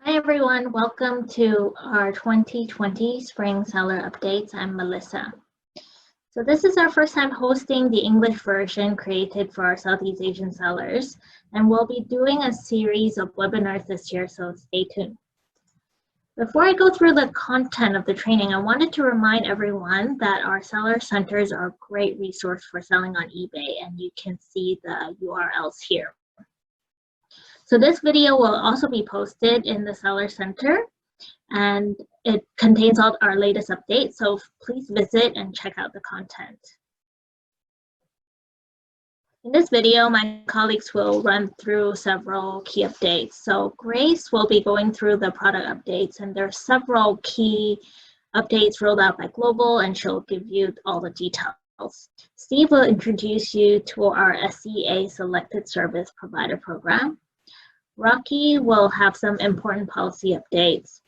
Hi everyone, welcome to our 2020 Spring Seller Updates. I'm Melissa. So this is our first time hosting the English version created for our Southeast Asian sellers, and we'll be doing a series of webinars this year, so stay tuned. Before I go through the content of the training, I wanted to remind everyone that our seller centers are a great resource for selling on eBay, and you can see the URLs here. So this video will also be posted in the Seller Center, and it contains all our latest updates, so please visit and check out the content. In this video, my colleagues will run through several key updates. So Grace will be going through the product updates, and there are several key updates rolled out by Global, and she'll give you all the details. Steve will introduce you to our SEA Selected Service Provider Program. Rocky will have some important policy updates,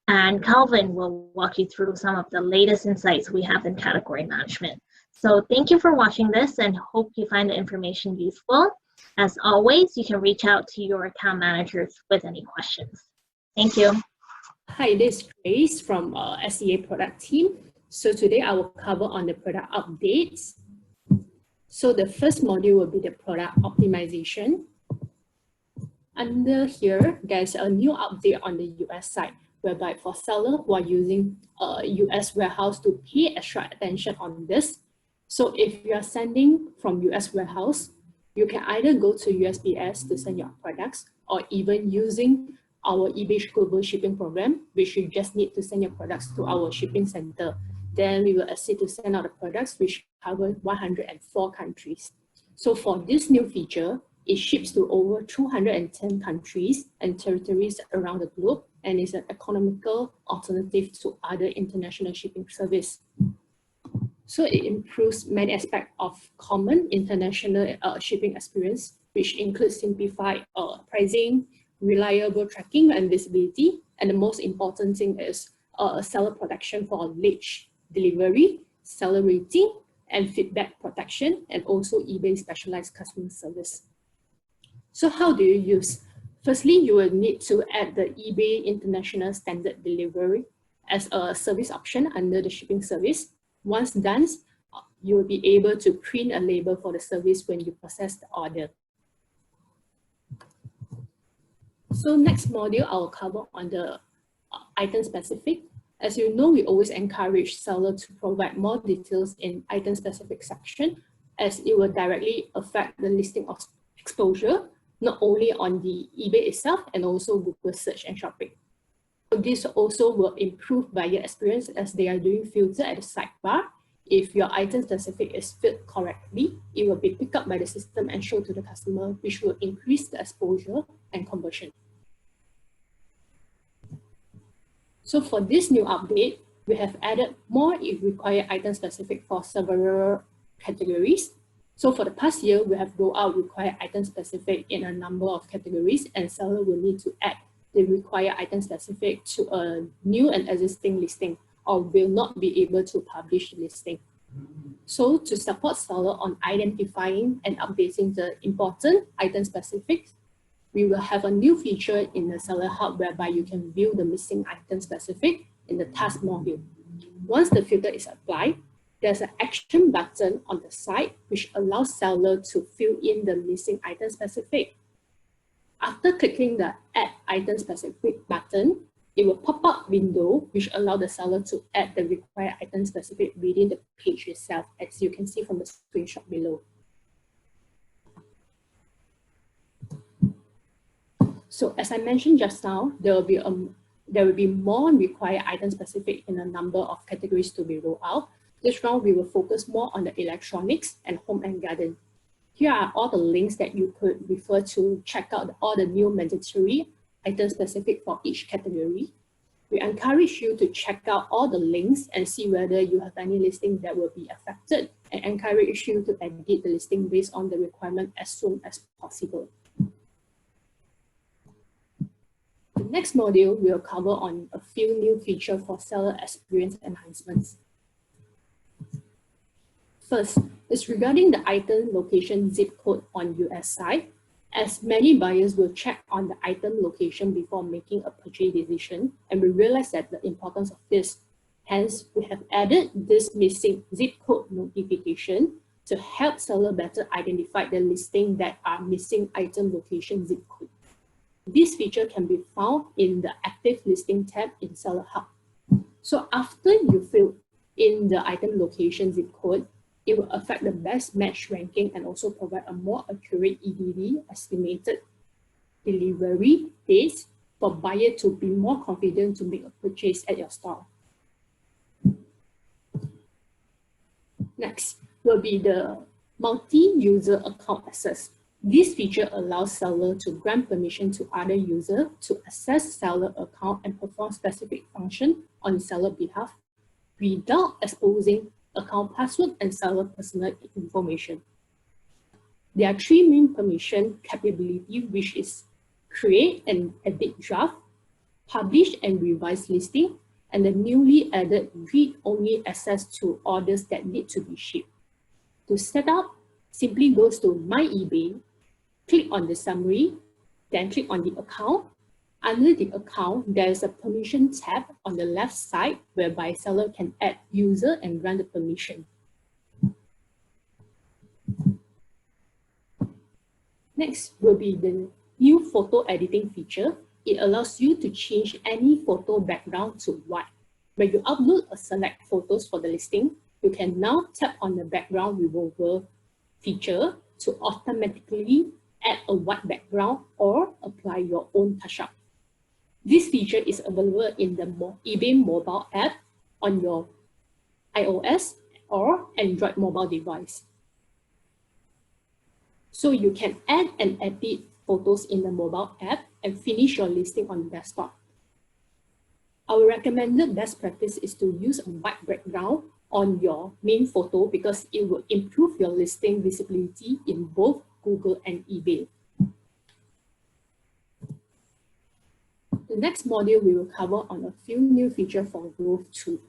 and Calvin will walk you through some of the latest insights we have in category management. So thank you for watching this and hope you find the information useful. As always, you can reach out to your account managers with any questions. Thank you. Hi, this is Grace from SEA product team. So today I will cover on the product updates. So the first module will be the product optimization. Under here, there's a new update on the US side, whereby for sellers who are using a US warehouse to pay extra attention on this. So if you are sending from US warehouse, you can either go to USPS to send your products, or even using our eBay Global Shipping Program, which you just need to send your products to our shipping center. Then we will assist to send out the products, which cover 104 countries. So for this new feature, it ships to over 210 countries and territories around the globe, and is an economical alternative to other international shipping service. So it improves many aspects of common international shipping experience, which includes simplified pricing, reliable tracking and visibility, and the most important thing is seller protection for late delivery, seller rating, and feedback protection, and also eBay specialized customer service. So how do you use? Firstly, you will need to add the eBay International Standard Delivery as a service option under the shipping service. Once done, you will be able to print a label for the service when you process the order. So next module, I will cover on the item specific. As you know, we always encourage seller to provide more details in item specific section, as it will directly affect the listing of exposure, not only on the eBay itself and also Google search and shopping. So this also will improve buyer experience as they are doing filter at the sidebar. If your item specific is filled correctly, it will be picked up by the system and shown to the customer, which will increase the exposure and conversion. So for this new update, we have added more if required item specific for several categories. So for the past year, we have rolled out required item specific in a number of categories, and seller will need to add the required item specific to a new and existing listing, or will not be able to publish the listing. So to support seller on identifying and updating the important item specifics, we will have a new feature in the Seller Hub whereby you can view the missing item specific in the task module. Once the filter is applied, there's an action button on the side which allows seller to fill in the missing item specific. After clicking the Add Item Specific button, it will pop up window which allows the seller to add the required item specific within the page itself, as you can see from the screenshot below. So as I mentioned just now, there will be more required item specific in a number of categories to be rolled out. This round, we will focus more on the electronics and home and garden. Here are all the links that you could refer to check out all the new mandatory item specific for each category. We encourage you to check out all the links and see whether you have any listing that will be affected, and encourage you to edit the listing based on the requirement as soon as possible. The next module will cover on a few new features for seller experience enhancements. First is regarding the item location zip code on US side. as many buyers will check on the item location before making a purchase decision, and we realize that the importance of this. Hence, we have added this missing zip code notification to help seller better identify the listing that are missing item location zip code. This feature can be found in the Active Listing tab in Seller Hub. So after you fill in the item location zip code, it will affect the best match ranking and also provide a more accurate EDD, estimated delivery dates, for buyer to be more confident to make a purchase at your store. Next will be the multi-user account access. This feature allows seller to grant permission to other users to access seller account and perform specific function on seller behalf without exposing account password and seller personal information. There are three main permission capability, which is create and edit draft, publish and revise listing, and the newly added read-only access to orders that need to be shipped. To set up, simply goes to My eBay, click on the summary, then click on the account. Under the account, there is a permission tab on the left side whereby seller can add user and grant the permission. Next will be the new photo editing feature. It allows you to change any photo background to white. When you upload or select photos for the listing, you can now tap on the background removal feature to automatically add a white background or apply your own touch-up. This feature is available in the eBay mobile app on your iOS or Android mobile device. So you can add and edit photos in the mobile app and finish your listing on desktop. Our recommended best practice is to use a white background on your main photo because it will improve your listing visibility in both Google and eBay. The next module we will cover on a few new features for growth too.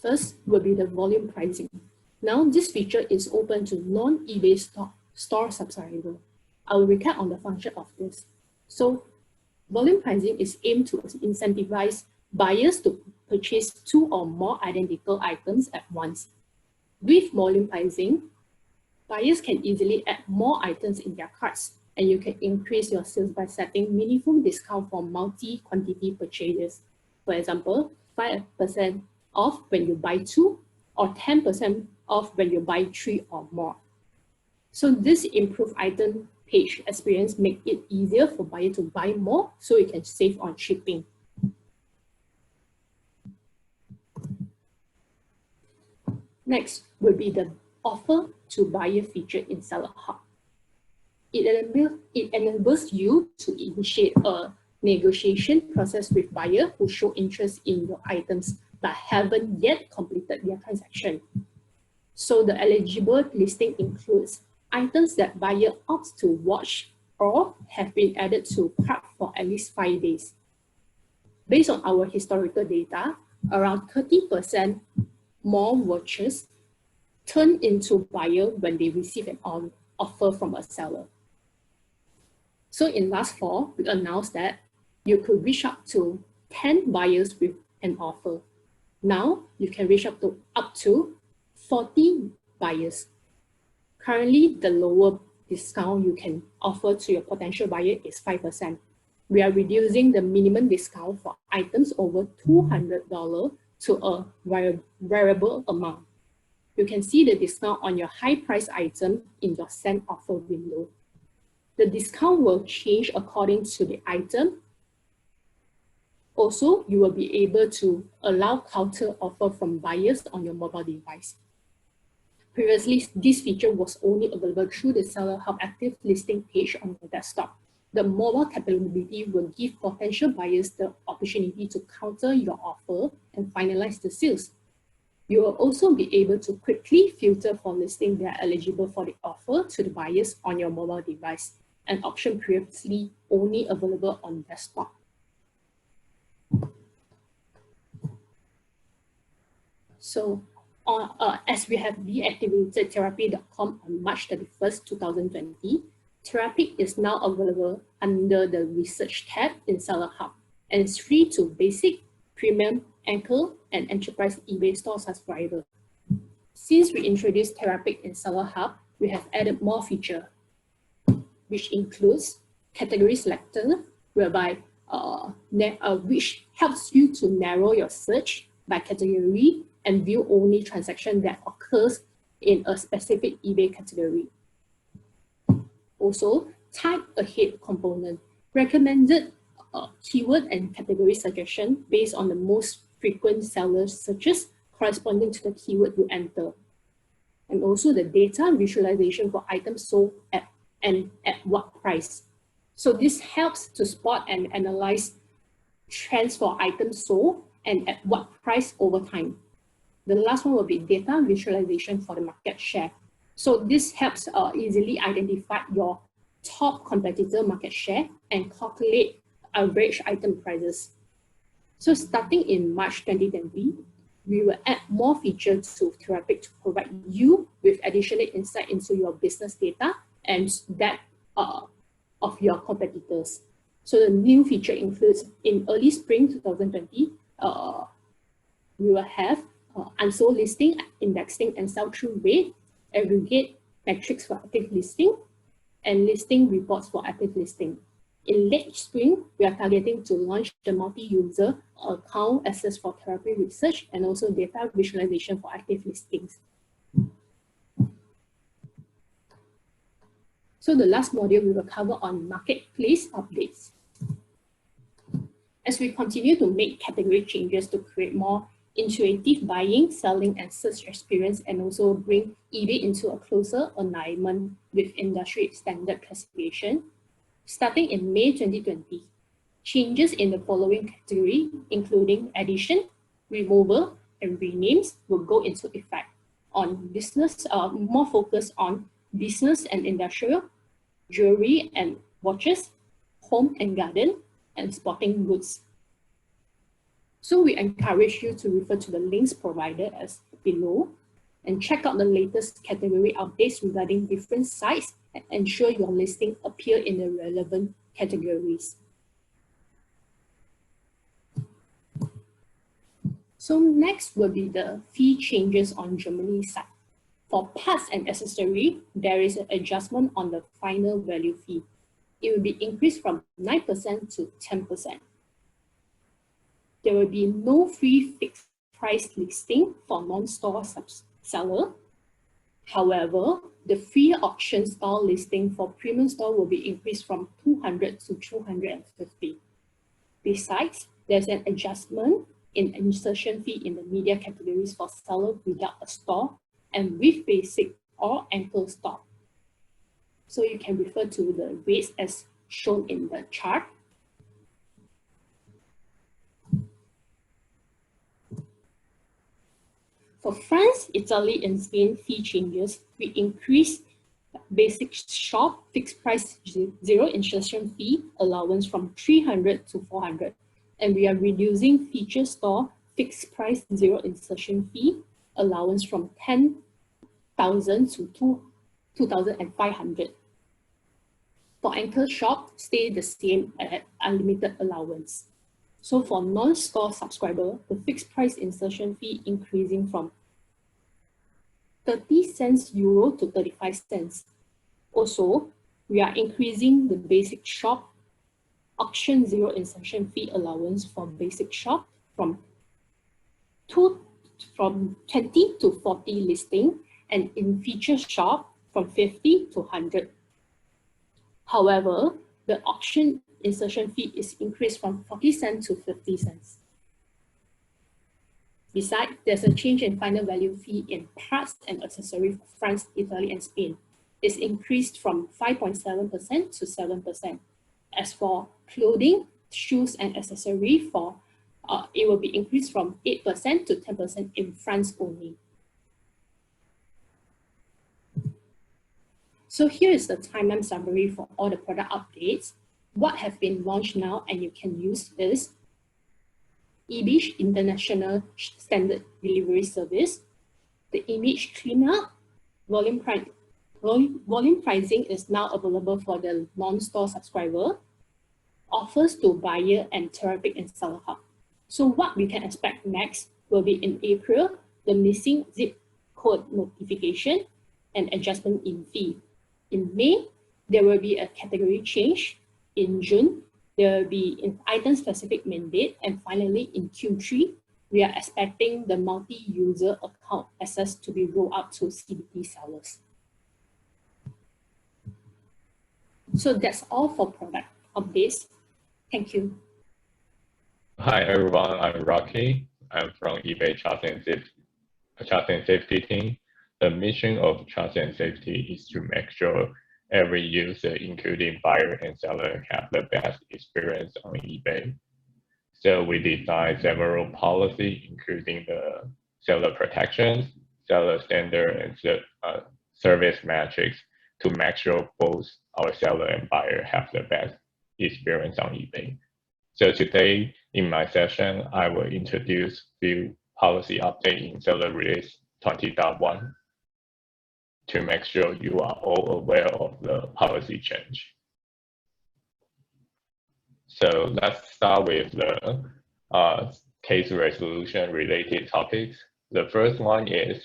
First will be the volume pricing. Now this feature is open to non-eBay store subscribers. I will recap on the function of this. So volume pricing is aimed to incentivize buyers to purchase 2 or more identical items at once. With volume pricing, buyers can easily add more items in their carts, and you can increase your sales by setting meaningful discount for multi-quantity purchases. For example, 5% off when you buy 2 or 10% off when you buy 3 or more. So this improved item page experience makes it easier for buyer to buy more so you can save on shipping. Next will be the offer to buyer feature in Seller Hub. It enables you to initiate a negotiation process with buyer who show interest in your items but haven't yet completed their transaction. So the eligible listing includes items that buyer opts to watch or have been added to cart for at least 5 days. Based on our historical data, around 30% more watches turn into buyer when they receive an offer from a seller. So in last fall, we announced that you could reach up to 10 buyers with an offer. Now you can reach up to 40 buyers. Currently, the lower discount you can offer to your potential buyer is 5%. We are reducing the minimum discount for items over $200 to a variable amount. You can see the discount on your high price item in your send offer window. The discount will change according to the item. Also, you will be able to allow counter offer from buyers on your mobile device. Previously, this feature was only available through the Seller Hub active listing page on your desktop. The mobile capability will give potential buyers the opportunity to counter your offer and finalize the sales. You will also be able to quickly filter for listings that are eligible for the offer to the buyers on your mobile device, an option previously only available on desktop. So as we have deactivated Terapeak.com on March 31st, 2020, Terapeak is now available under the Research tab in Seller Hub and is free to basic, premium, anchor, and enterprise eBay store subscribers. Since we introduced Terapeak in Seller Hub, we have added more features, which includes category selector, whereby which helps you to narrow your search by category and view only transactions that occurs in a specific eBay category. Also, type ahead component, recommended keyword and category suggestion based on the most frequent seller searches corresponding to the keyword you enter. And also the data visualization for items sold at what price. So this helps to spot and analyze trends for items sold and at what price over time. The last one will be data visualization for the market share. So this helps easily identify your top competitor market share and calculate average item prices. So starting in March 2020, we will add more features to Terapeak to provide you with additional insight into your business data and that of your competitors. So the new feature includes in early spring 2020, we will have unsold listing, indexing and sell-through rate, aggregate metrics for active listing, and listing reports for active listing. In late spring, we are targeting to launch the multi-user account access for Terapeak research and also data visualization for active listings. So the last module we will cover on marketplace updates. As we continue to make category changes to create more intuitive buying, selling, and search experience, and also bring eBay into a closer alignment with industry standard classification, starting in May 2020, changes in the following category, including addition, removal, and renames, will go into effect on business, more focused on business and industrial, jewelry and watches, home and garden, and sporting goods. So we encourage you to refer to the links provided as below and check out the latest category updates regarding different sites and ensure your listing appear in the relevant categories. So next will be the fee changes on Germany side. For parts and accessory, there is an adjustment on the final value fee. It will be increased from 9% to 10%. There will be no free fixed price listing for non-store seller. However, the free auction store listing for premium store will be increased from 200 to 250. Besides, there's an adjustment in insertion fee in the media categories for seller without a store and with basic or anchor store. So you can refer to the rates as shown in the chart. For France, Italy, and Spain fee changes, we increase basic shop fixed price zero insertion fee allowance from 300 to 400. And we are reducing feature store fixed price zero insertion fee allowance from 10,000 to 2,500. For anchor shop, stay the same at unlimited allowance. So for non-store subscriber, the fixed price insertion fee increasing from 30 cents euro to 35 cents. Also, we are increasing the basic shop auction zero insertion fee allowance for basic shop from 20 to 40 listing and in feature shop from 50 to 100. However, the auction insertion fee is increased from 40 cents to 50 cents. Besides, there's a change in final value fee in parts and accessories for France, Italy, and Spain. It's increased from 5.7% to 7%. As for clothing, shoes, and accessories, it will be increased from 8% to 10% in France only. So here is the timeline summary for all the product updates. What have been launched now and you can use is eBay International Standard Delivery Service, The image cleanup, volume pricing is now available for the non-store subscriber, offers to buyer and Terapeak and Seller Hub. So what we can expect next will be in April, the missing zip code notification and adjustment in fee. In May, there will be a category change. In June, there will be an item-specific mandate. And finally, in Q3, we are expecting the multi-user account access to be rolled out to CBT sellers. So that's all for product updates. Thank you. Hi everyone, I'm Rocky. I'm from eBay Trust and Safety team. The mission of Trust and Safety is to make sure every user, including buyer and seller, have the best experience on eBay. So we designed several policies, including the seller protections, seller standard, and service metrics to make sure both our seller and buyer have the best experience on eBay. So today, in my session, I will introduce few policy updates in Seller Release 20.1 to make sure you are all aware of the policy change. So let's start with the case resolution related topics. The first one is,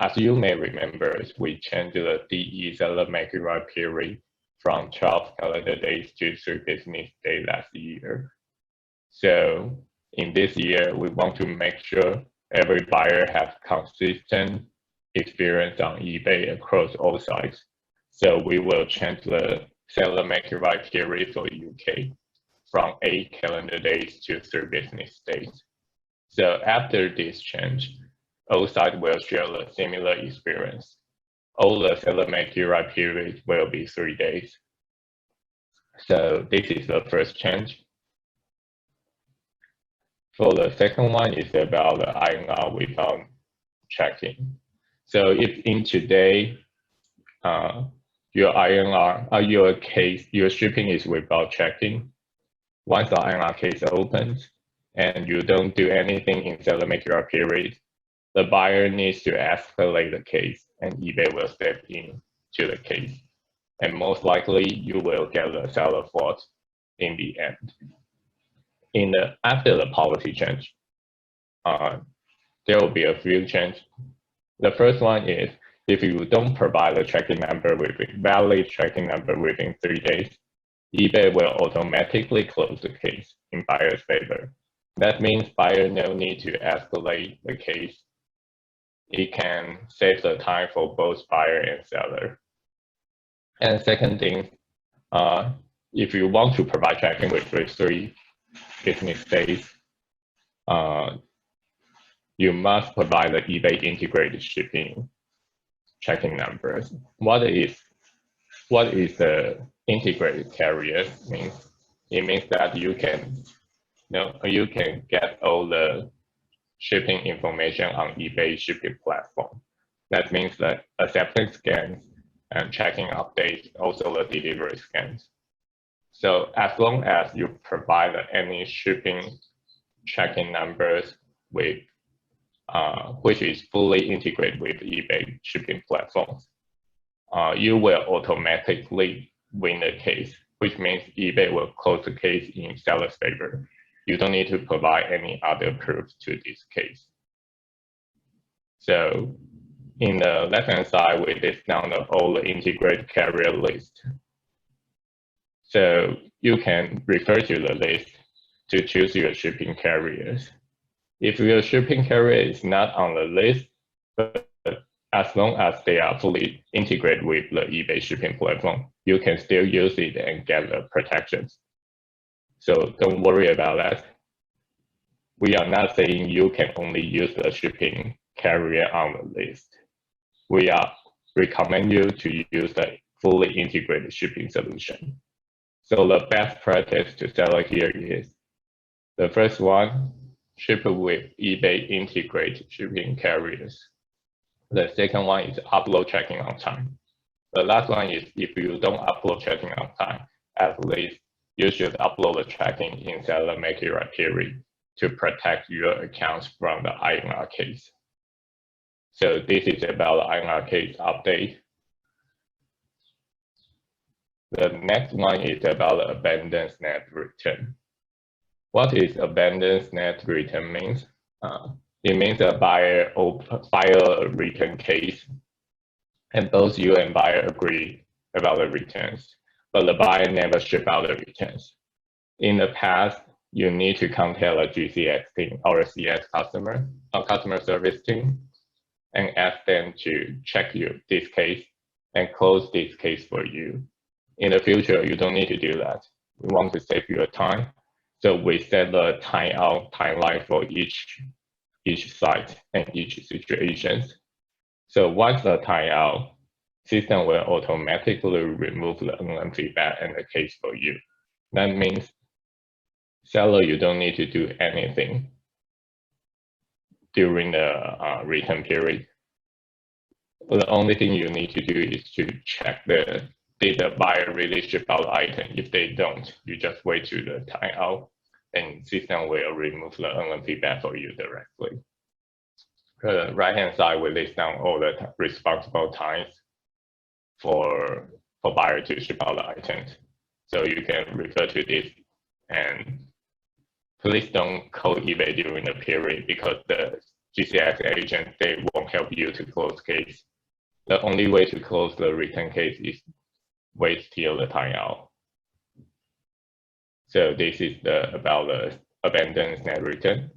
as you may remember, we changed the DE seller making right period from 12 calendar days to 3 business days last year. So in this year, we want to make sure every buyer has consistent experience on eBay across all sites. So we will change the seller making right period for UK from 8 calendar days to 3 business days. So after this change, all sites will share a similar experience. All the seller making right periods will be 3 days. So this is the first change. For the second one is about the INR without checking. So if in today, your INR, your shipping is without checking, once the INR case opens and you don't do anything in seller making right period, the buyer needs to escalate the case and eBay will step in to the case. And most likely you will get the seller fault in the end. After the policy change, there will be a few changes. The first one is, if you don't provide a tracking number valid tracking number within 3 days, eBay will automatically close the case in buyer's favor. That means buyer no need to escalate the case. It can save the time for both buyer and seller. And second thing, if you want to provide tracking within 3 business days, you must provide the eBay integrated shipping tracking numbers. What is the integrated carrier means? It means that you can get all the shipping information on eBay shipping platform. That means that acceptance scans and tracking updates, also the delivery scans. So as long as you provide any shipping tracking numbers with which is fully integrated with eBay shipping platforms, you will automatically win the case, which means eBay will close the case in seller's favor. You don't need to provide any other proofs to this case. So in the left-hand side, we list down all the integrated carrier list. So you can refer to the list to choose your shipping carriers. If your shipping carrier is not on the list, but as long as they are fully integrated with the eBay shipping platform, you can still use it and get the protections. So don't worry about that. We are not saying you can only use the shipping carrier on the list. We recommend you to use the fully integrated shipping solution. So the best practice to seller here is, the first one, ship with eBay integrated shipping carriers. The second one is upload tracking on time. The last one is, if you don't upload tracking on time, at least you should upload the tracking in seller making right period to protect your accounts from the INR case. So this is about the INR case update. The next one is about the abandoned SNAD return. What is abandoned SNAD return means? It means a buyer file a return case, and both you and buyer agree about the returns, but the buyer never ship out the returns. In the past, you need to contact a GCX team or a CS customer service team and ask them to check this case and close this case for you. In the future, you don't need to do that. We want to save you time. So we set the timeline for each site and each situation. So once the timeout, system will automatically remove the NM feedback and the case for you. That means seller, you don't need to do anything during the return period. The only thing you need to do is to check did the buyer really ship out the item. If they don't, you just wait to the timeout and system will remove the NM feedback for you directly. The right-hand side will list down all the responsible times for buyer to ship out the items. So you can refer to this, and please don't call eBay during the period because the GCX agent, they won't help you to close case. The only way to close the return case is wait till the timeout. So this is about the abandoned SNAD return.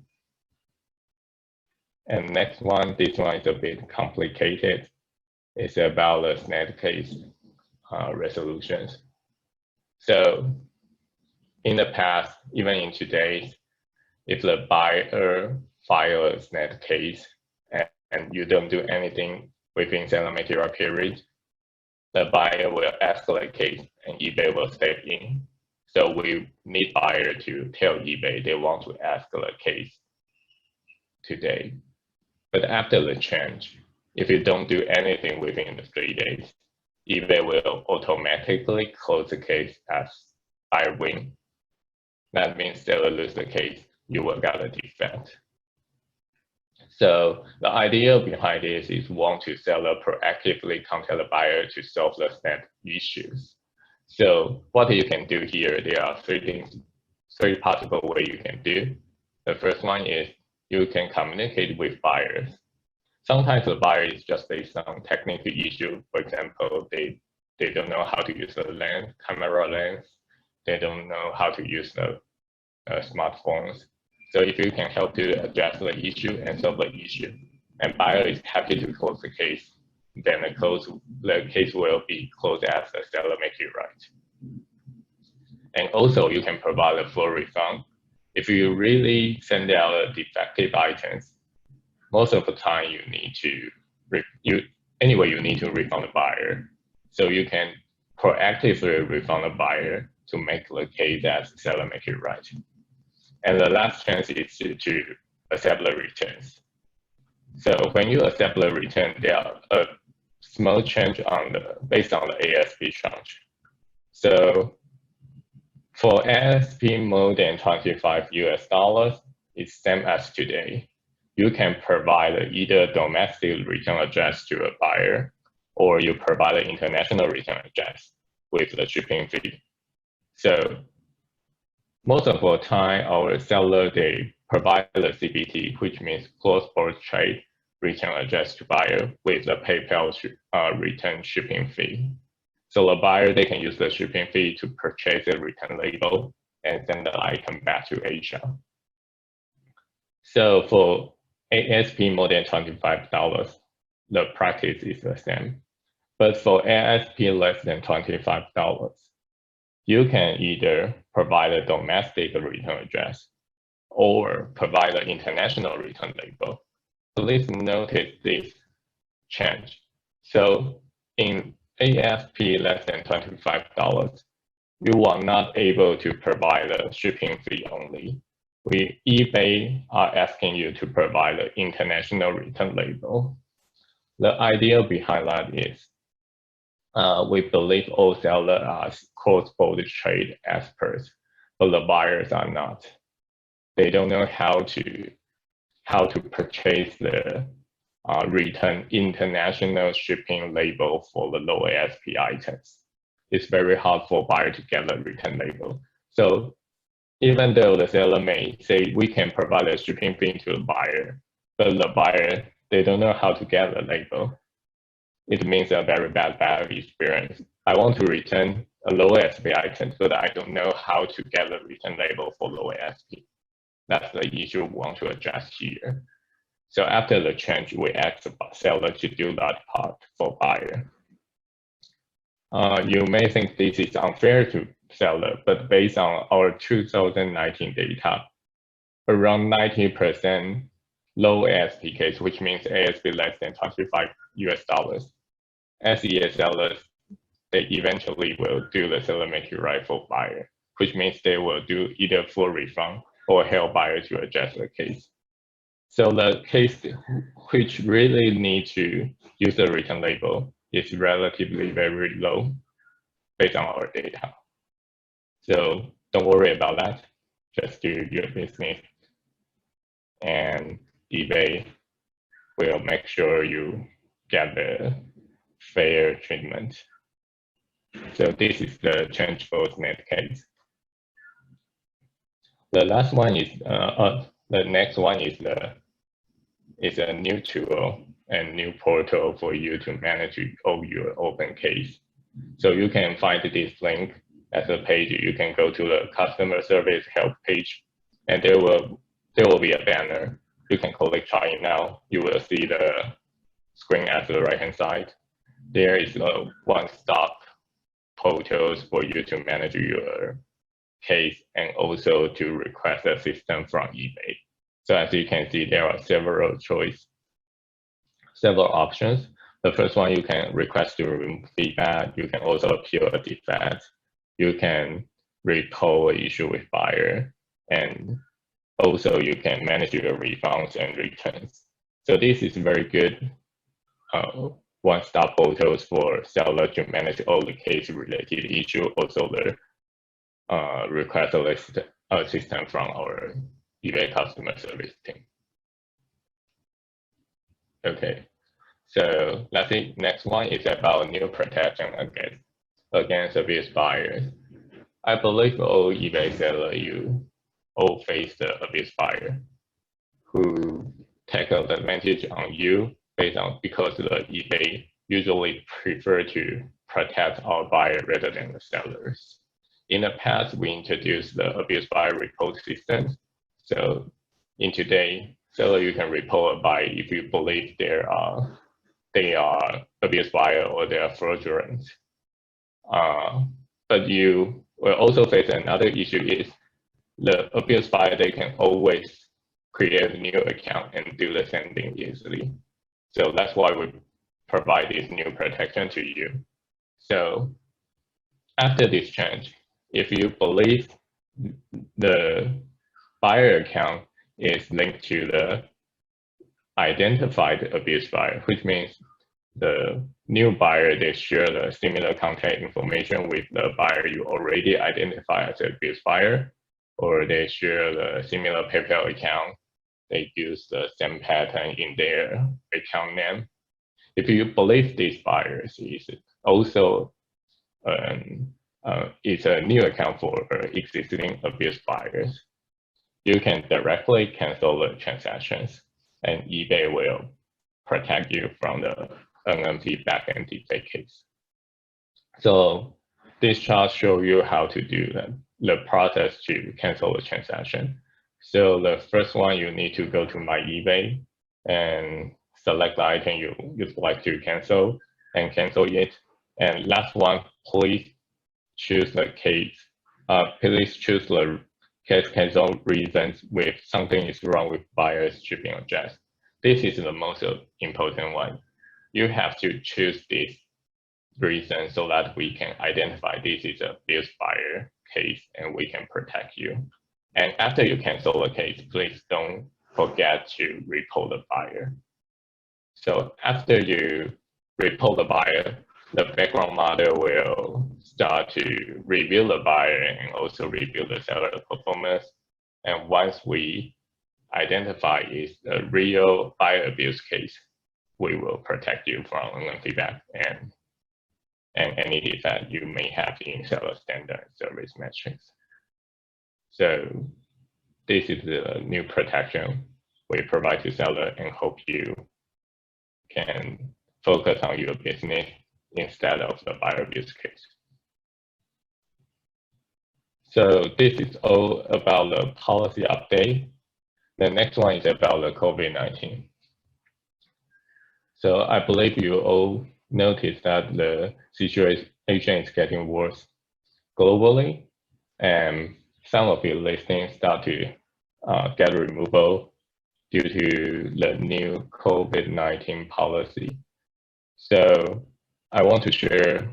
And next one, this one is a bit complicated. It's about the SNAD case resolutions. So in the past, even in today's, if the buyer files a SNAD case and you don't do anything within seller material period, the buyer will escalate case and eBay will step in. So we need buyer to tell eBay they want to escalate case today. But after the change, if you don't do anything within the 3 days, eBay will automatically close the case as buyer win. That means seller lose the case, you will get a defect. So the idea behind this is want to seller proactively contact the buyer to solve the SNAD issues. So what you can do here, there are three possible ways you can do. The first one is you can communicate with buyers. Sometimes the buyer is just based on technical issue. For example, they don't know how to use the camera lens. They don't know how to use the smartphones. So if you can help to address the issue and solve the issue, and buyer is happy to close the case, then the case will be closed as the seller make it right. And also you can provide a full refund. If you really send out defective items, most of the time you need to refund the buyer. So you can proactively refund the buyer to make the case as seller make it right. And the last chance is to accept the returns. So when you accept the return, there are a small change based on the ASP charge. So for ASP more than $25, it's same as today. You can provide either domestic return address to a buyer, or you provide an international return address with the shipping fee. So most of the time, our seller, they provide the CBT, which means cross-border trade return address to buyer with the PayPal return shipping fee. So the buyer, they can use the shipping fee to purchase the return label and send the item back to Asia. So for ASP more than $25, the practice is the same. But for ASP less than $25, you can either provide a domestic return address or provide an international return label. Please notice this change. So in ASP less than $25, you are not able to provide a shipping fee only. eBay are asking you to provide an international return label. The idea behind that is we believe all sellers are cross-border trade experts, but the buyers are not. They don't know how to purchase the return international shipping label for the low ASP items. It's very hard for buyer to get a return label. So even though the seller may say we can provide a shipping fee to the buyer, but the buyer, they don't know how to get the label. It means a very bad buyer experience. I want to return a low ASP item, but I don't know how to get a return label for low ASP. That's the issue we want to address here. So after the change, we ask the seller to do that part for buyer. You may think this is unfair to seller, but based on our 2019 data, around 90% low ASP case, which means ASP less than $25 US, SEA sellers, they eventually will do the seller make it right for buyer, which means they will do either full refund or help buyer to adjust the case. So the case which really need to use the return label is relatively very low based on our data. So don't worry about that. Just do your business, and eBay will make sure you get the fair treatment. So this is the change for SNAD case. The last one is the next one is a new tool and new portal for you to manage all your open case. So you can find this link as a page. You can go to the customer service help page, and there will be a banner. You can click try it now. You will see the screen at the right hand side. There is a one-stop portals for you to manage your case and also to request assistance from eBay. So as you can see, there are several options. The first one, you can request to remove feedback. You can also appeal a defect. You can report an issue with buyer, and also you can manage your refunds and returns. So this is very good one-stop portals for seller to manage all the case-related issue, also the request assistance from our eBay customer service team. Okay, so let's see. Next one is about new protection against abuse buyers. I believe all eBay sellers, you all face the abuse buyer who take advantage on you because the eBay usually prefer to protect our buyer rather than the sellers. In the past, we introduced the abuse buyer report system. So in today, seller, you can report a buyer if you believe they are abuse buyer or they are fraudulent. But you will also face another issue is the abuse buyer, they can always create a new account and do the same thing easily. So that's why we provide this new protection to you. So after this change, if you believe the buyer account is linked to the identified abuse buyer, which means the new buyer, they share the similar contact information with the buyer you already identify as an abuse buyer, or they share the similar PayPal account, they use the same pattern in their account name. If you believe these buyers is also it's a new account for existing abuse buyers, you can directly cancel the transactions, and eBay will protect you from the NMP backend defect case. So this chart shows you how to do the process to cancel the transaction. So the first one, you need to go to My eBay and select the item you'd like to cancel and cancel it. And last one, please choose the case. Please choose the case cancel reasons with something is wrong with buyer's shipping address. This is the most important one. You have to choose this reason so that we can identify this is a abuse buyer case and we can protect you. And after you cancel the case, please don't forget to report the buyer. So after you report the buyer, the background model will start to review the buyer and also review the seller performance. And once we identify is a real buyer abuse case, we will protect you from online feedback and any defect you may have in seller standard service metrics. So this is the new protection we provide to seller and hope you can focus on your business instead of the buyer use case. So this is all about the policy update. The next one is about the COVID-19. So I believe you all noticed that the situation is getting worse globally, and some of your listings start to get removable due to the new COVID-19 policy. So I want to share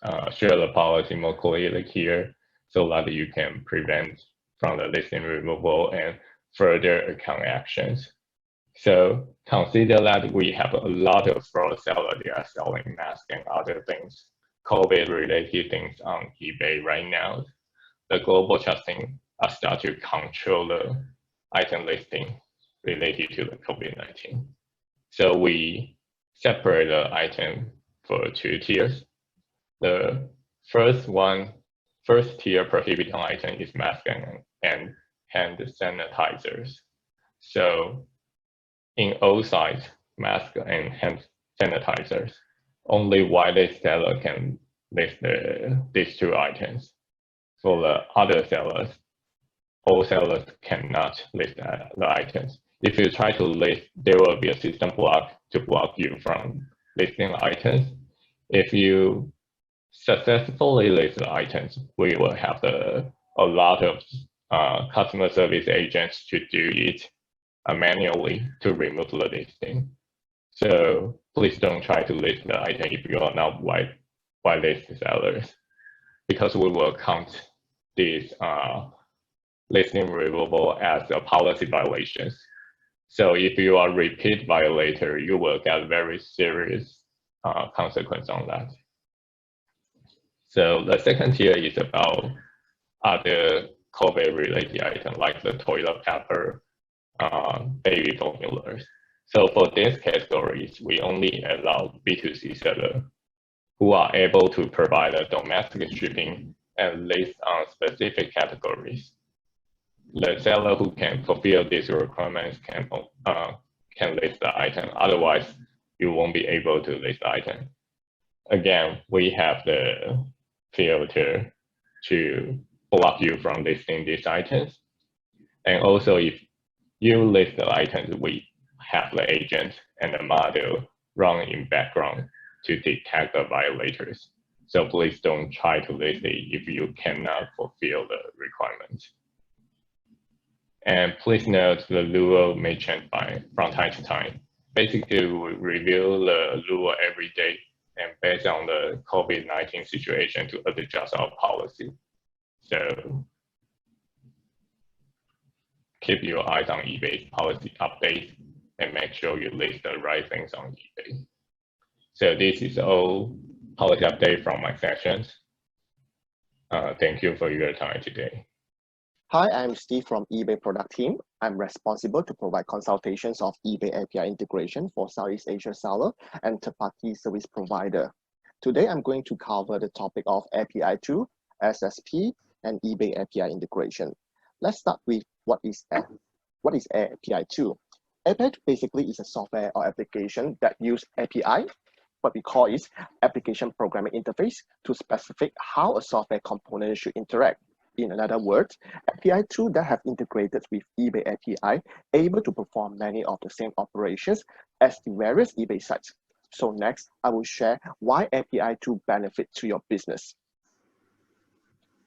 the policy more clearly here so that you can prevent from the listing removal and further account actions. So consider that we have a lot of fraud sellers that are selling masks and other things, COVID-related things on eBay right now. The global testing start to control the item listing related to the COVID-19. So we separate the item for 2 tiers. The first tier prohibited item is mask and hand sanitizers. So in all sites, mask and hand sanitizers, only whitelist seller can list these 2 items. For the other sellers, all sellers cannot list the items. If you try to list, there will be a system block to block you from listing the items. If you successfully list the items, we will have a lot of customer service agents to do it manually to remove the listing. So please don't try to list the item if you are not whitelist sellers, because we will count these listing removal as a policy violations. So if you are repeat violator, you will get very serious consequence on that. So the second tier is about other COVID-related items like the toilet paper, baby formulas. So for these categories, we only allow B2C sellers who are able to provide a domestic shipping and list on specific categories. The seller who can fulfill these requirements can list the item. Otherwise, you won't be able to list the item. Again, we have the filter to block you from listing these items. And also, if you list the items, we have the agent and the model run in background to detect the violators. So please don't try to list it if you cannot fulfill the requirements. And please note the rule may change from time to time. Basically, we review the rule every day and based on the COVID-19 situation to adjust our policy. So keep your eyes on eBay's policy updates and make sure you list the right things on eBay. So this is all policy update from my sessions. Thank you for your time today. Hi, I'm Steve from eBay product team. I'm responsible to provide consultations of eBay API integration for Southeast Asia seller and third-party service provider. Today, I'm going to cover the topic of API 2, SSP, and eBay API integration. Let's start with what is API 2. API 2 basically is a software or application that use API, what we call is application programming interface, to specify how a software component should interact. In other words, API 2 that have integrated with eBay API, able to perform many of the same operations as the various eBay sites. So next, I will share why API 2 benefit to your business.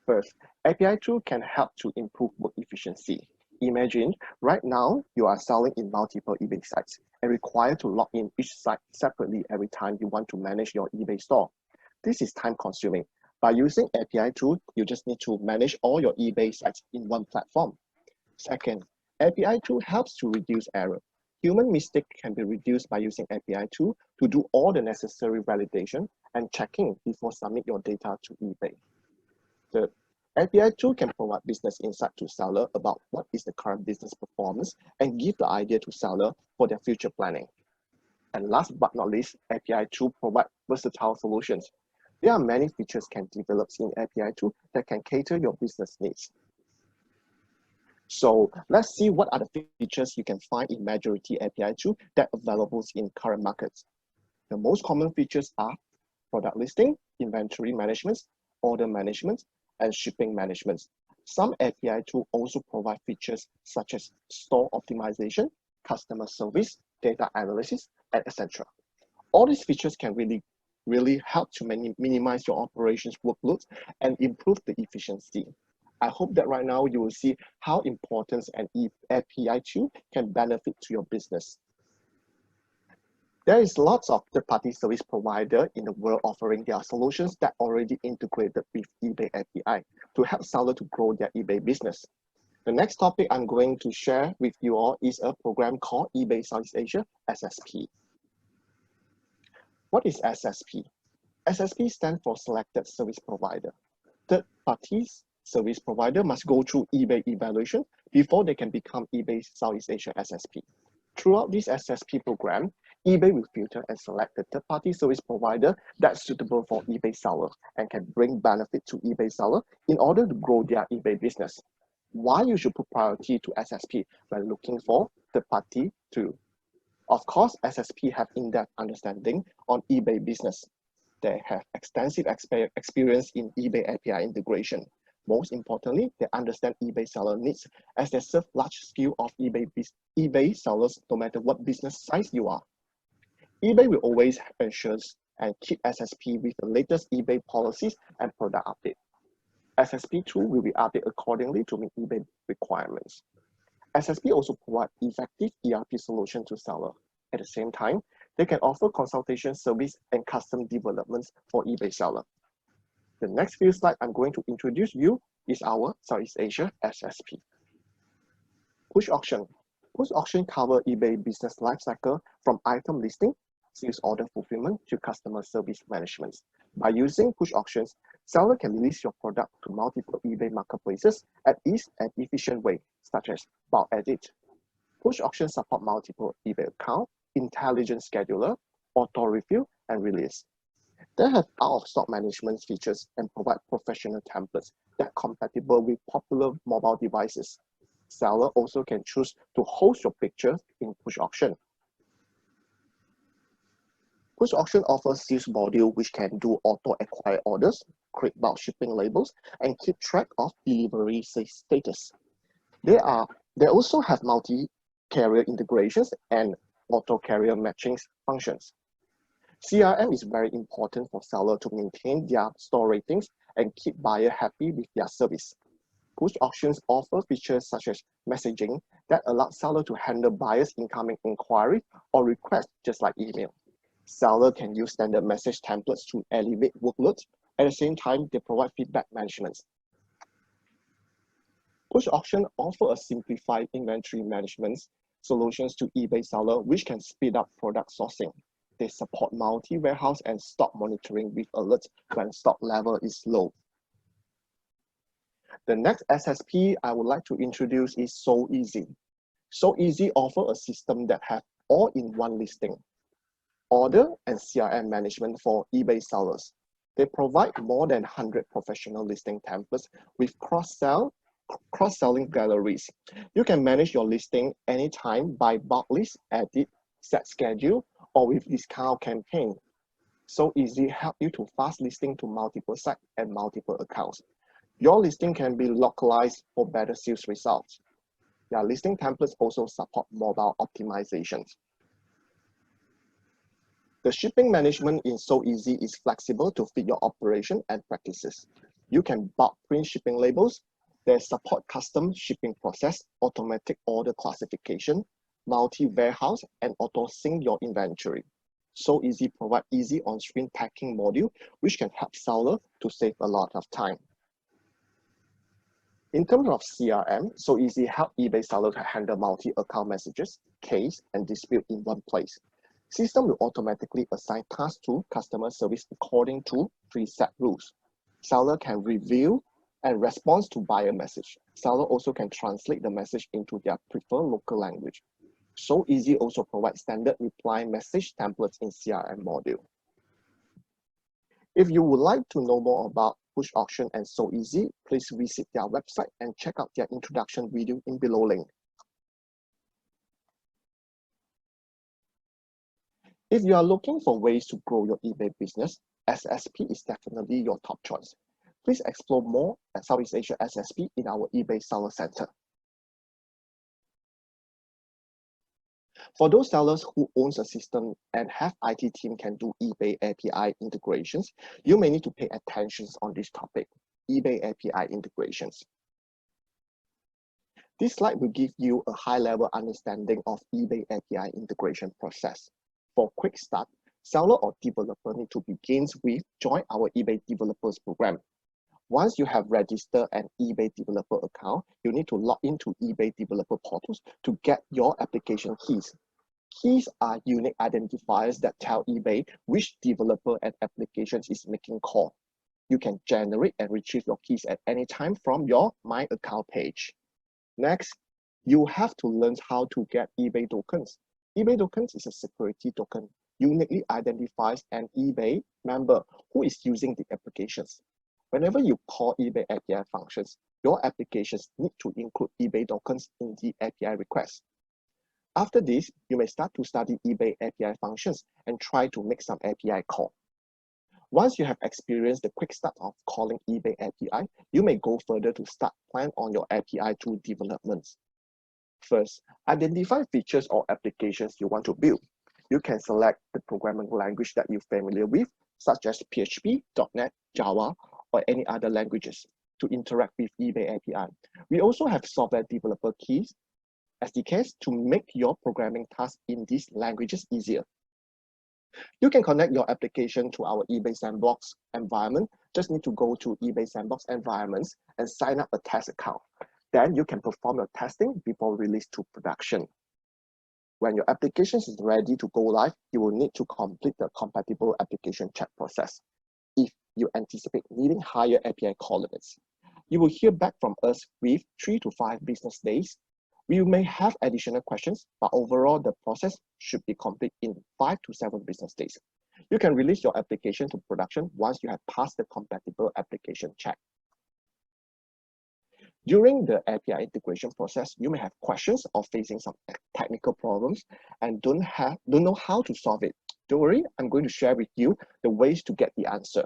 First, API 2 can help to improve work efficiency. Imagine right now you are selling in multiple eBay sites and require to log in each site separately every time you want to manage your eBay store. This is time consuming. By using API 2, you just need to manage all your eBay sites in one platform. Second, API 2 helps to reduce error. Human mistake can be reduced by using API 2 to do all the necessary validation and checking before submit your data to eBay. Third, API 2 can provide business insight to seller about what is the current business performance and give the idea to seller for their future planning. And last but not least, API 2 provide versatile solutions. There are many features can develop in API 2 that can cater your business needs. So let's see what are the features you can find in majority API 2 that are available in current markets. The most common features are product listing, inventory management, order management, and shipping management. Some API 2 also provide features such as store optimization, customer service, data analysis, and etc. All these features can really help to minimize your operations workload and improve the efficiency. I hope that right now you will see how important an API 2 can benefit to your business. There is lots of third-party service providers in the world offering their solutions that already integrated with eBay API to help sellers to grow their eBay business. The next topic I'm going to share with you all is a program called eBay Southeast Asia SSP. What is SSP? SSP stands for Selected Service Provider. Third parties service provider must go through eBay evaluation before they can become eBay Southeast Asia SSP. Throughout this SSP program, eBay will filter and select the third-party service provider that's suitable for eBay seller and can bring benefit to eBay seller in order to grow their eBay business. Why you should put priority to SSP when looking for third-party too? Of course, SSP have in-depth understanding on eBay business. They have extensive experience in eBay API integration. Most importantly, they understand eBay seller needs as they serve large scale of eBay sellers no matter what business size you are. eBay will always ensure and keep SSP with the latest eBay policies and product update. SSP tool will be updated accordingly to meet eBay requirements. SSP also provide effective ERP solution to seller. At the same time, they can offer consultation service and custom developments for eBay seller. The next few slides I'm going to introduce you is our Southeast Asia SSP. Push auction. Push auction cover eBay business lifecycle from item listing, sales order fulfillment to customer service management. By using push auctions, seller can list your product to multiple eBay marketplaces at ease and efficient way, such as bulk edit. Push auctions support multiple eBay accounts, intelligent scheduler, auto review, and release. They have out-of-stock management features and provide professional templates that are compatible with popular mobile devices. Seller also can choose to host your picture in push auction. Push auction offers sales module which can do auto-acquire orders, create bulk shipping labels, and keep track of delivery status. They also have multi-carrier integrations and auto-carrier matching functions. CRM is very important for seller to maintain their store ratings and keep buyer happy with their service. Push auctions offer features such as messaging that allow seller to handle buyers' incoming inquiry or request just like email. Seller can use standard message templates to elevate workloads. At the same time, they provide feedback management. Push auction offer a simplified inventory management solutions to eBay seller which can speed up product sourcing. They support multi-warehouse and stock monitoring with alerts when stock level is low. The next SSP I would like to introduce is SoEasy. SoEasy offer a system that have all-in-one listing, order, and CRM management for eBay sellers. They provide more than 100 professional listing templates with cross-selling galleries. You can manage your listing anytime by bulk list, edit, set schedule, or with discount campaign. SoEasy help you to fast listing to multiple sites and multiple accounts. Your listing can be localized for better sales results. Their listing templates also support mobile optimizations. The shipping management in SoEasy is flexible to fit your operation and practices. You can bulk print shipping labels. They support custom shipping process, automatic order classification, multi-warehouse, and auto-sync your inventory. SoEasy provide easy on-screen packing module, which can help seller to save a lot of time. In terms of CRM, SoEasy help eBay seller to handle multi-account messages, case, and dispute in one place. System will automatically assign tasks to customer service according to preset rules. Seller can review and respond to buyer message. Seller also can translate the message into their preferred local language. So Easy also provides standard reply message templates in CRM module. If you would like to know more about Push Auction and So Easy, please visit their website and check out their introduction video in below link. If you are looking for ways to grow your eBay business, SSP is definitely your top choice. Please explore more at Southeast Asia SSP in our eBay Seller Center. For those sellers who owns a system and have IT team can do eBay API integrations, you may need to pay attention on this topic, eBay API integrations. This slide will give you a high-level understanding of eBay API integration process. For quick start, seller or developer need to begin with join our eBay developers program. Once you have registered an eBay developer account, you need to log into eBay developer portals to get your application keys. Keys are unique identifiers that tell eBay which developer and applications is making call. You can generate and retrieve your keys at any time from your My Account page. Next, you have to learn how to get eBay tokens. eBay tokens is a security token, uniquely identifies an eBay member who is using the applications. Whenever you call eBay API functions, your applications need to include eBay tokens in the API request. After this, you may start to study eBay API functions and try to make some API call. Once you have experienced the quick start of calling eBay API, you may go further to start plan on your API tool developments. First, identify features or applications you want to build. You can select the programming language that you're familiar with, such as PHP, .NET, Java, or any other languages to interact with eBay API. We also have software developer keys, SDKs, to make your programming tasks in these languages easier. You can connect your application to our eBay Sandbox environment. Just need to go to eBay Sandbox environments and sign up a test account. Then you can perform your testing before release to production. When your application is ready to go live, you will need to complete the compatible application check process. If you anticipate needing higher API call limits, you will hear back from us with 3 to 5 business days. We may have additional questions, but overall the process should be complete in 5 to 7 business days. You can release your application to production once you have passed the compatible application check. During the API integration process, you may have questions or facing some technical problems and don't know how to solve it. Don't worry, I'm going to share with you the ways to get the answer.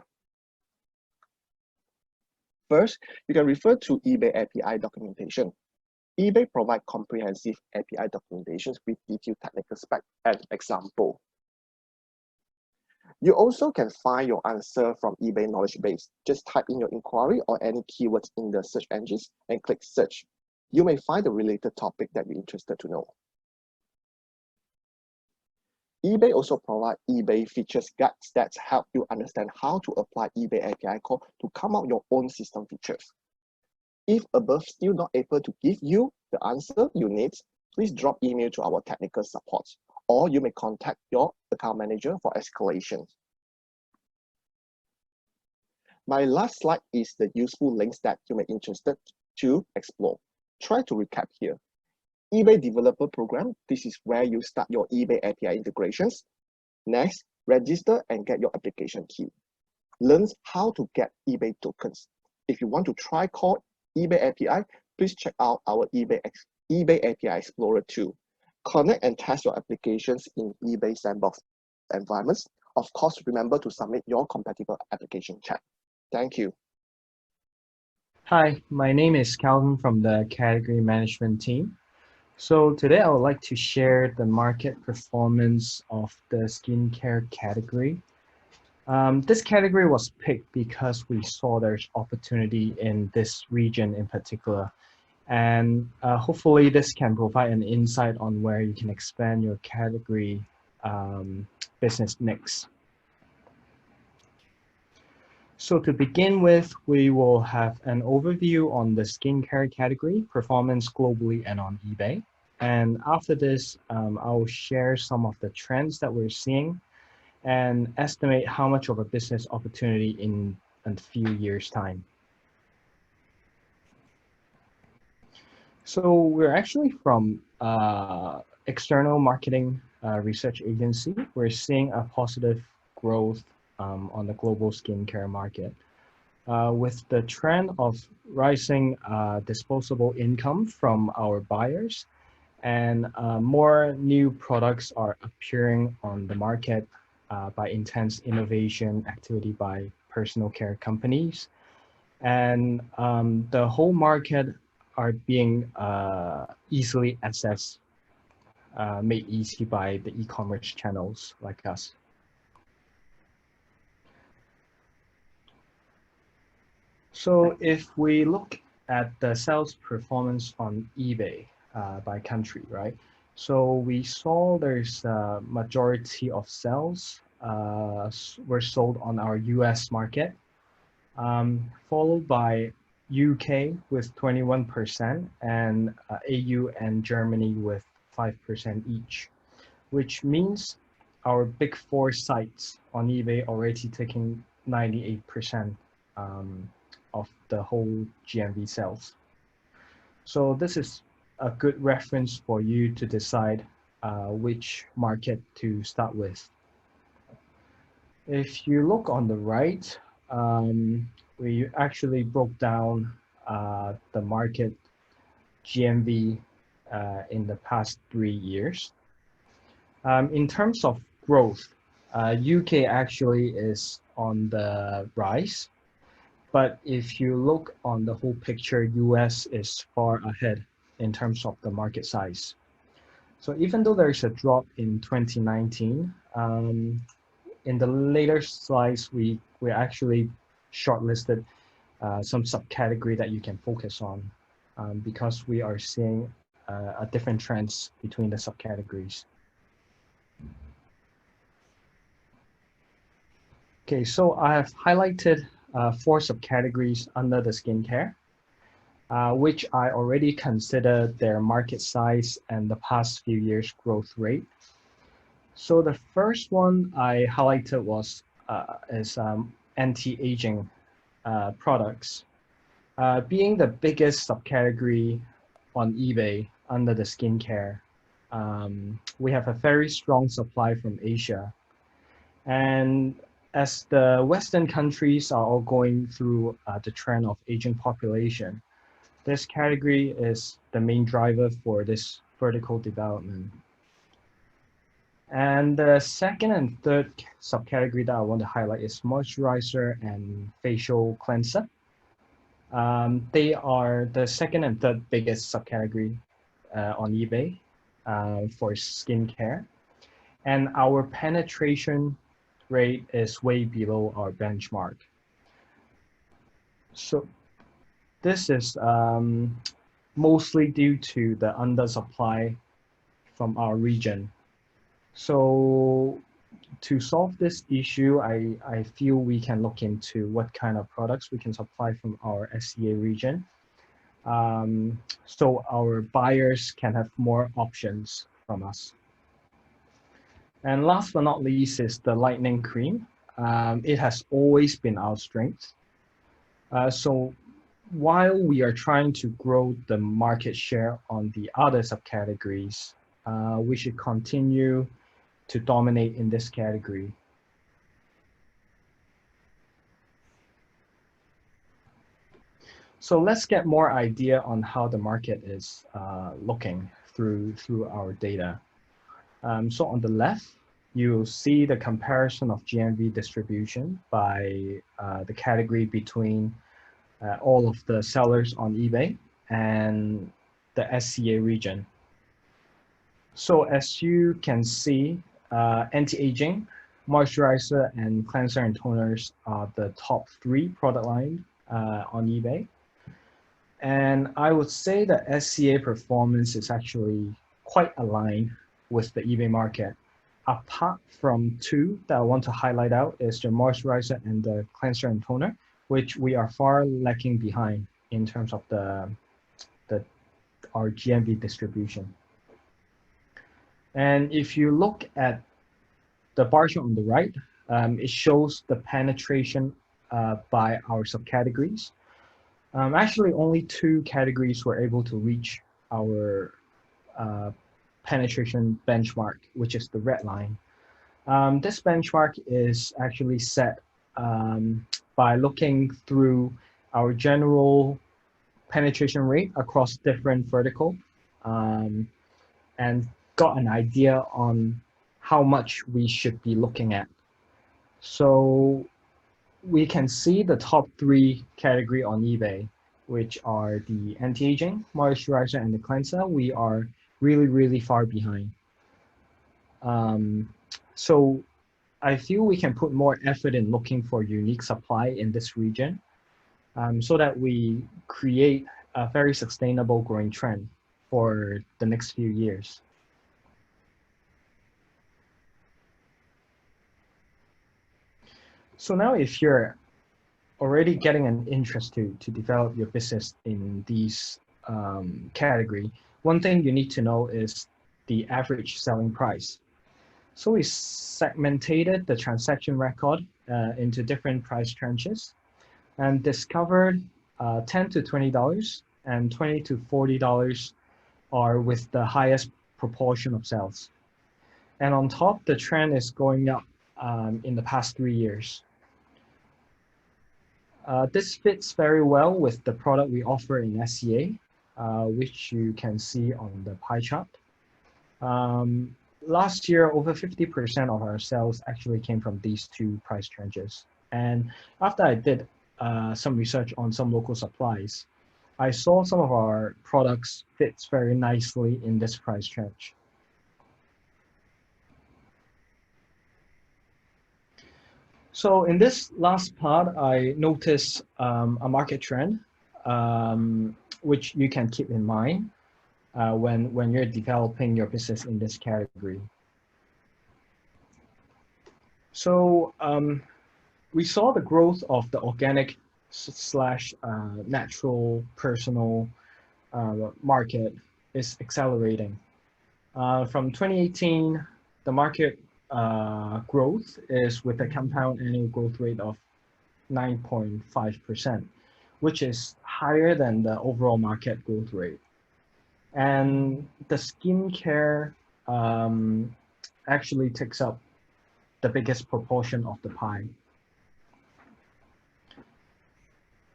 First, you can refer to eBay API documentation. eBay provides comprehensive API documentations with detailed technical spec and example. You also can find your answer from eBay knowledge base. Just type in your inquiry or any keywords in the search engines and click search. You may find the related topic that you're interested to know. eBay also provides eBay features guides that help you understand how to apply eBay API call to come out your own system features. If above still not able to give you the answer you need, please drop email to our technical support, or you may contact your account manager for escalation. My last slide is the useful links that you may be interested to explore. Try to recap here. eBay Developer Program, this is where you start your eBay API integrations. Next, register and get your application key. Learn how to get eBay tokens. If you want to try call eBay API, please check out our eBay API Explorer 2. Connect and test your applications in eBay Sandbox environments. Of course, remember to submit your compatible application check. Thank you. Hi, my name is Calvin from the category management team. So today I would like to share the market performance of the skincare category. This category was picked because we saw there's opportunity in this region in particular. And hopefully this can provide an insight on where you can expand your category business mix. So to begin with, we will have an overview on the skincare category, performance globally and on eBay. And after this, I'll share some of the trends that we're seeing and estimate how much of a business opportunity in a few years' time. So we're actually from external marketing research agency, we're seeing a positive growth on the global skincare market. With the trend of rising disposable income from our buyers, and more new products are appearing on the market by intense innovation activity by personal care companies. And the whole market are being easily accessed, made easy by the e-commerce channels like us. So if we look at the sales performance on eBay by country, right? So we saw there's a majority of sales were sold on our US market, followed by UK with 21% and AU and Germany with 5% each, which means our big four sites on eBay already taking 98% of the whole GMV sales. So this is a good reference for you to decide which market to start with. If you look on the right, we actually broke down the market GMV in the past 3 years. In terms of growth, UK actually is on the rise. But if you look on the whole picture, US is far ahead in terms of the market size. So even though there's a drop in 2019, in the later slides, we actually shortlisted some subcategory that you can focus on because we are seeing a different trends between the subcategories. Okay, so I have highlighted 4 subcategories under the skincare, which I already consider their market size and the past few years growth rate. So the first one I highlighted was is anti-aging products. Being the biggest subcategory on eBay under the skincare, we have a very strong supply from Asia. And as the Western countries are all going through the trend of aging population, this category is the main driver for this vertical development. And the second and third subcategory that I want to highlight is moisturizer and facial cleanser. They are the second and third biggest subcategory on eBay for skincare. And our penetration rate is way below our benchmark. So this is mostly due to the undersupply from our region. So to solve this issue, I feel we can look into what kind of products we can supply from our SEA region. So our buyers can have more options from us. And last but not least is the lightening cream. It has always been our strength. So while we are trying to grow the market share on the other subcategories, we should continue to dominate in this category. So let's get more idea on how the market is looking through our data. So on the left, you'll see the comparison of GMV distribution by the category between all of the sellers on eBay and the SEA region. So as you can see, anti-aging, moisturizer, and cleanser and toners are the top 3 product line on eBay. And I would say that SEA performance is actually quite aligned with the eBay market. Apart from 2 that I want to highlight out is the moisturizer and the cleanser and toner, which we are far lacking behind in terms of our GMV distribution. And if you look at the bar chart on the right, it shows the penetration by our subcategories. Actually, only 2 categories were able to reach our penetration benchmark, which is the red line. This benchmark is actually set by looking through our general penetration rate across different vertical, and got an idea on how much we should be looking at. So we can see the top 3 category on eBay, which are the anti-aging, moisturizer, and the cleanser. We are really, really far behind. So I feel we can put more effort in looking for unique supply in this region, so that we create a very sustainable growing trend for the next few years. So now if you're already getting an interest to develop your business in these category, one thing you need to know is the average selling price. So we segmented the transaction record into different price tranches and discovered $10 to $20 and $20 to $40 are with the highest proportion of sales. And on top, the trend is going up in the past 3 years. This fits very well with the product we offer in SEA, which you can see on the pie chart. Last year, over 50% of our sales actually came from these 2 price ranges. And after I did some research on some local supplies, I saw some of our products fits very nicely in this price range. So in this last part, I noticed a market trend, which you can keep in mind when you're developing your business in this category. So we saw the growth of the organic / natural personal market is accelerating. From 2018, the market growth is with a compound annual growth rate of 9.5%, which is higher than the overall market growth rate. And the skincare actually takes up the biggest proportion of the pie.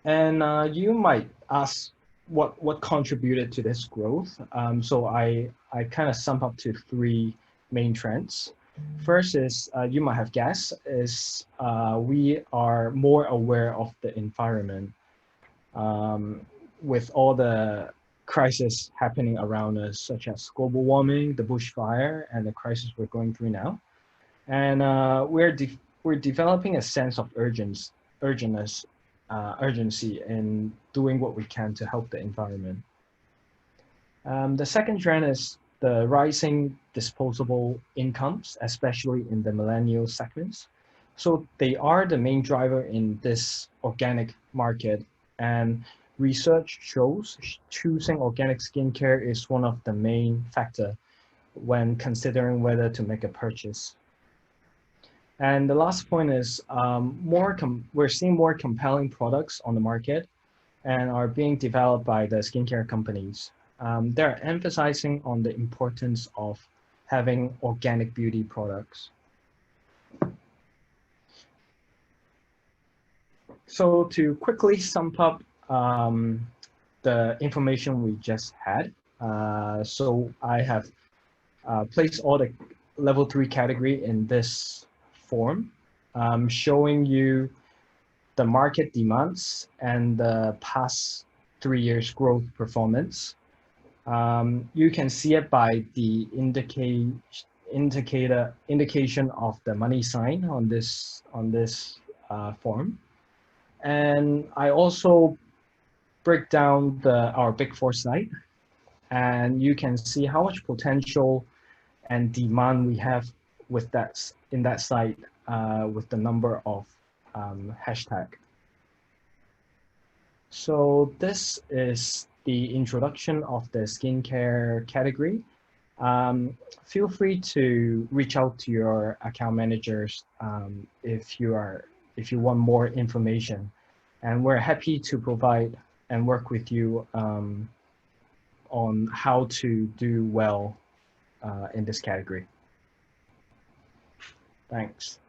And you might ask what contributed to this growth. So I kind of sum up to 3 main trends. First is, you might have guessed, is we are more aware of the environment with all the crises happening around us, such as global warming, the bushfire, and the crisis we're going through now. And we're developing a sense of urgency in doing what we can to help the environment. The second trend is the rising disposable incomes, especially in the millennial segments. So they are the main driver in this organic market, and research shows choosing organic skincare is one of the main factors when considering whether to make a purchase. And the last point is we're seeing more compelling products on the market and are being developed by the skincare companies. They're emphasizing on the importance of having organic beauty products. So to quickly sum up the information we just had, so I have placed all the level 3 category in this form, showing you the market demands and the past 3 years growth performance. You can see it by the indication of the money sign on this form. And I also break down our Big 4 site, and you can see how much potential and demand we have with that in that site with the number of hashtag. So this is the introduction of the skincare category. Feel free to reach out to your account managers if you want more information, and we're happy to provide and work with you on how to do well in this category. Thanks.